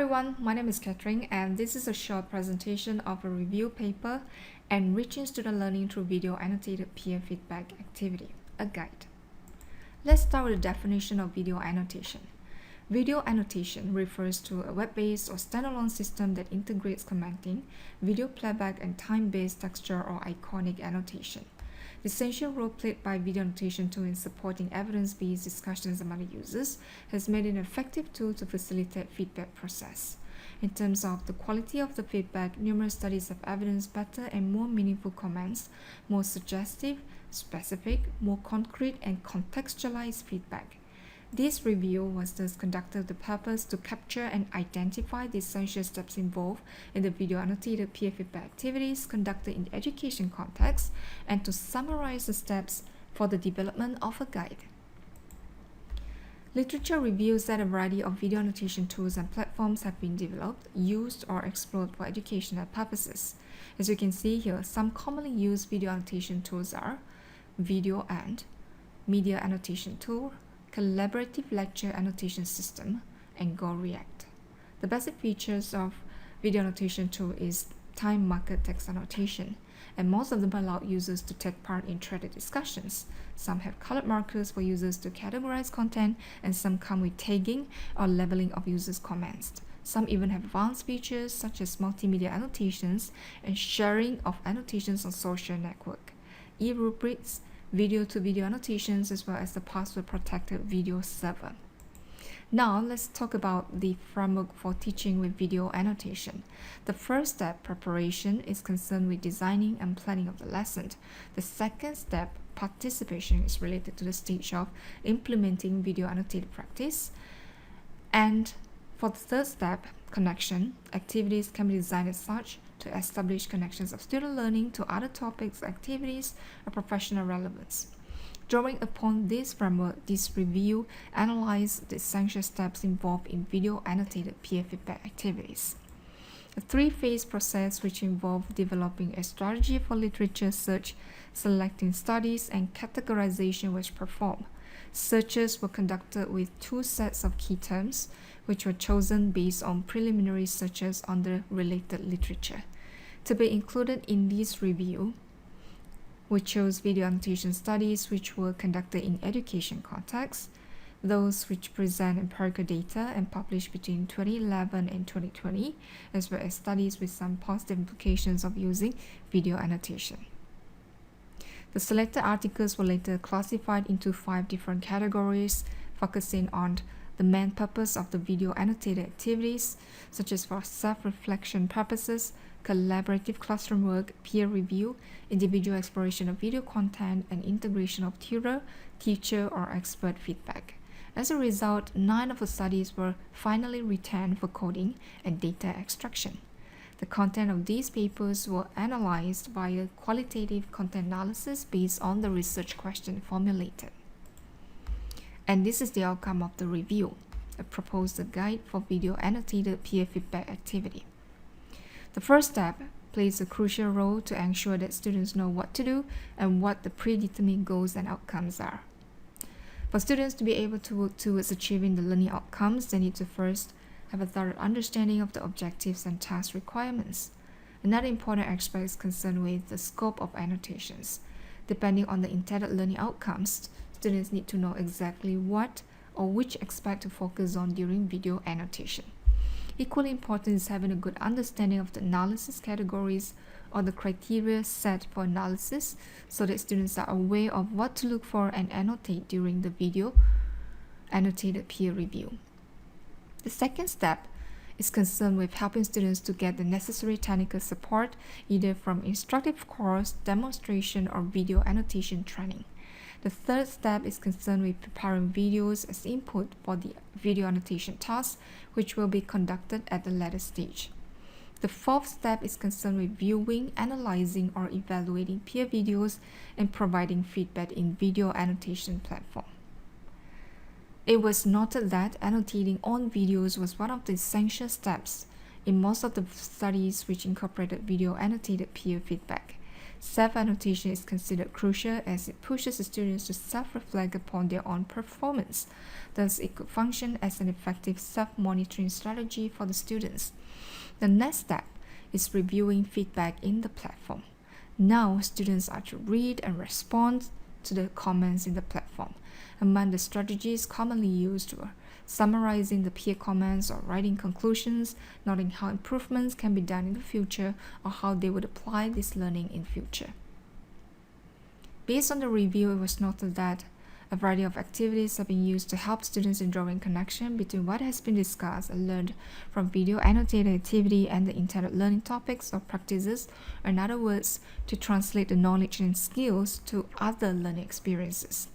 everyone, my name is Catherine and this is a short presentation of a review paper, Enriching Student Learning Through Video Annotated Peer Feedback Activity, a guide. Let's start with the definition of video annotation. Video annotation refers to a web-based or standalone system that integrates commenting, video playback, and time-based texture or iconic annotation. The essential role played by video annotation tool in supporting evidence-based discussions among users has made it an effective tool to facilitate feedback process. In terms of the quality of the feedback, numerous studies have evidenced better and more meaningful comments, more suggestive, specific, more concrete, and contextualized feedback. This review was thus conducted with the purpose to capture and identify the essential steps involved in the video annotated peer feedback activities conducted in the education context and to summarize the steps for the development of a guide. Literature reveals that a variety of video annotation tools and platforms have been developed, used, or explored for educational purposes. As you can see here, some commonly used video annotation tools are Video and Media Annotation Tool, Collaborative Lecture Annotation System, and Nguoi. The basic features of video annotation tool is time-marked text annotation, and most of them allow users to take part in threaded discussions. Some have colored markers for users to categorize content, and some come with tagging or labeling of users' comments. Some even have advanced features such as multimedia annotations and sharing of annotations on social network, e-rubrics, video-to-video annotations, as well as the password-protected video server. Now, let's talk about the framework for teaching with video annotation. The first step, preparation, is concerned with designing and planning of the lesson. The second step, participation, is related to the stage of implementing video annotated practice. And for the third step, connection, activities can be designed as such to establish connections of student learning to other topics, activities, or professional relevance. Drawing upon this framework, this review analyzes the essential steps involved in video annotated peer feedback activities. A three-phase process which involved developing a strategy for literature search, selecting studies, and categorization was performed. Searches were conducted with two sets of key terms, which were chosen based on preliminary searches on the related literature. To be included in this review, we chose video annotation studies which were conducted in education context, those which present empirical data and published between 2011 and 2020, as well as studies with some positive implications of using video annotation. The selected articles were later classified into 5 different categories, focusing on the main purpose of the video annotated activities, such as for self-reflection purposes, collaborative classroom work, peer review, individual exploration of video content, and integration of tutor, teacher, or expert feedback. As a result, 9 of the studies were finally returned for coding and data extraction. The content of these papers were analyzed via qualitative content analysis based on the research question formulated. And this is the outcome of the review, a proposed guide for video annotated peer feedback activity. The first step plays a crucial role to ensure that students know what to do and what the predetermined goals and outcomes are. For students to be able to work towards achieving the learning outcomes, they need to first have a thorough understanding of the objectives and task requirements. Another important aspect is concerned with the scope of annotations. Depending on the intended learning outcomes, students need to know exactly what or which aspect to focus on during video annotation. Equally important is having a good understanding of the analysis categories or the criteria set for analysis so that students are aware of what to look for and annotate during the video annotated peer review. The second step is concerned with helping students to get the necessary technical support either from instructive course, demonstration, or video annotation training. The third step is concerned with preparing videos as input for the video annotation task, which will be conducted at the later stage. The fourth step is concerned with viewing, analyzing, or evaluating peer videos and providing feedback in video annotation platform. It was noted that annotating on videos was one of the essential steps in most of the studies which incorporated video annotated peer feedback. Self-annotation is considered crucial as it pushes the students to self-reflect upon their own performance. Thus, it could function as an effective self-monitoring strategy for the students. The next step is reviewing feedback in the platform. Now, students are to read and respond to the comments in the platform. Among the strategies commonly used were summarizing the peer comments or writing conclusions, noting how improvements can be done in the future or how they would apply this learning in future. Based on the review, it was noted that a variety of activities have been used to help students in drawing connection between what has been discussed and learned from video annotated activity and the intended learning topics or practices, or in other words, to translate the knowledge and skills to other learning experiences.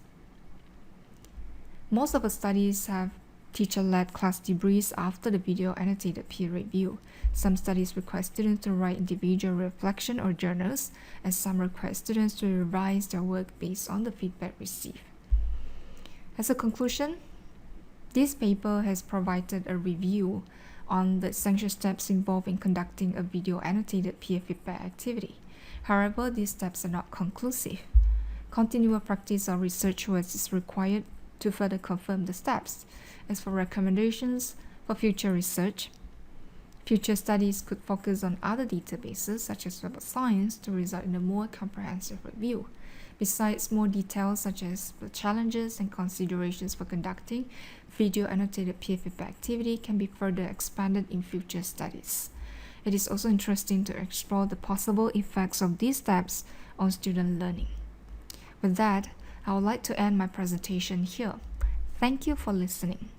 Most of the studies have teacher-led class debriefs after the video annotated peer review. Some studies require students to write individual reflection or journals, and some require students to revise their work based on the feedback received. As a conclusion, this paper has provided a review on the essential steps involved in conducting a video annotated peer feedback activity. However, these steps are not conclusive. Continual practice or research work is required to further confirm the steps. As for recommendations for future research, future studies could focus on other databases such as Web of Science to result in a more comprehensive review. Besides, more details such as the challenges and considerations for conducting video annotated peer feedback activity can be further expanded in future studies. It is also interesting to explore the possible effects of these steps on student learning. With that, I would like to end my presentation here. Thank you for listening.